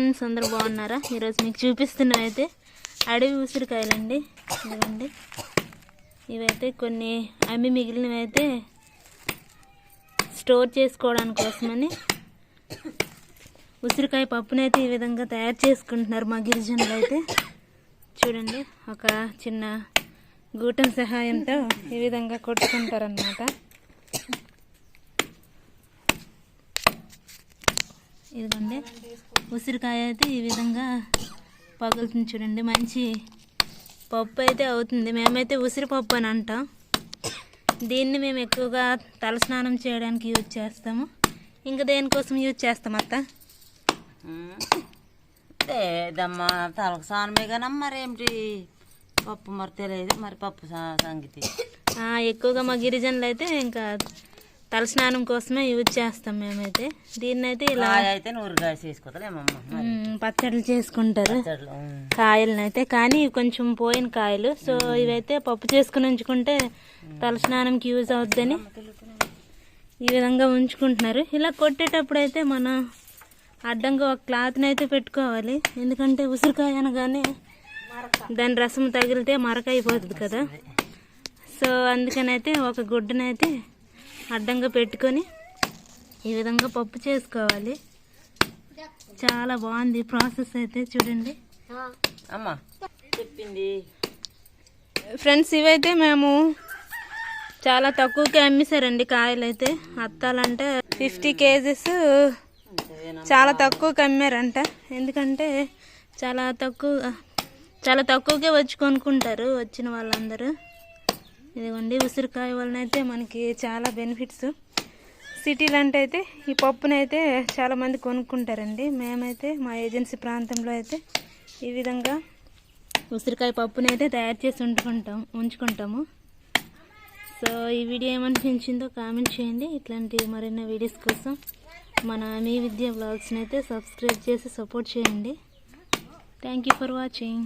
Friends, అందరూ బాగున్నారా? ఈరోజు మీకు చూపిస్తున్నాం అయితే అడవి ఉసిరికాయలండి. ఇదిగోండి, ఇవైతే కొన్ని అమ్మి మిగిలినవి అయితే స్టోర్ చేసుకోవడానికి కోసమని ఉసిరికాయ పప్పునైతే ఈ విధంగా తయారు చేసుకుంటున్నారు మా గిరిజనులు అయితే. చూడండి, ఒక చిన్న గూటం సహాయంతో ఈ విధంగా కొట్టుకుంటారన్నమాట. ఇదిగోండి, ఉసిరికాయ అయితే ఈ విధంగా పగులుతుంది. చూడండి, మంచి పప్పు అయితే అవుతుంది. మేమైతే ఉసిరిపప్పు అని అంటాం. దీన్ని మేము ఎక్కువగా తలస్నానం చేయడానికి యూజ్ చేస్తాము. ఇంకా దేనికోసం యూజ్ చేస్తాం అత్త? లేదమ్మా, తలకు స్నానమే కానీ మరేమిటి పప్పు మరి తెలియదు. మరి పప్పు సంగతి ఎక్కువగా మా గిరిజనులు అయితే ఇంకా తలస్నానం కోసమే యూజ్ చేస్తాం మేమైతే. దీన్నైతే ఇలా అయితే నూరుగా చేసుకోలేమమ్మా, పచ్చళ్ళు చేసుకుంటారు కాయలనైతే. కానీ ఇవి కొంచెం పోయిన కాయలు, సో ఇవైతే పప్పు చేసుకుని ఉంచుకుంటే తలస్నానంకి యూజ్ అవుద్దని ఈ విధంగా ఉంచుకుంటున్నారు. ఇలా కొట్టేటప్పుడు అయితే మనం అడ్డంగా ఒక క్లాత్ని అయితే పెట్టుకోవాలి. ఎందుకంటే ఉసిరికాయ అనగానే దాని రసం తగిలితే మరక అయిపోతుంది కదా. సో అందుకనైతే ఒక గుడ్డనైతే అడ్డంగా పెట్టుకొని ఈ విధంగా పప్పు చేసుకోవాలి. చాలా బాగుంది ప్రాసెస్ అయితే. చూడండి అమ్మా చెప్పింది ఫ్రెండ్స్, ఇవైతే మేము చాలా తక్కువకే అమ్మేశారండి కాయలు అయితే. అత్తాలంటే 50 కేజెస్ చాలా తక్కువకి అమ్మారంట. ఎందుకంటే చాలా తక్కువకే వచ్చి కొనుక్కుంటారు వచ్చిన వాళ్ళందరూ. ఇదిగోండి, ఉసిరికాయ వలన అయితే మనకి చాలా బెనిఫిట్స్. సిటీలో అంటే అయితే ఈ పప్పునైతే చాలామంది కొనుక్కుంటారండి. మేమైతే మా ఏజెన్సీ ప్రాంతంలో అయితే ఈ విధంగా ఉసిరికాయ పప్పునైతే తయారు చేసి ఉంచుకుంటాము. సో ఈ వీడియో ఏమనిపించిందో కామెంట్ చేయండి. ఇట్లాంటి మరిన్ని వీడియోస్ కోసం మన మీ విద్య వ్లాగ్స్ని అయితే సబ్స్క్రైబ్ చేసి సపోర్ట్ చేయండి. Thank you for watching.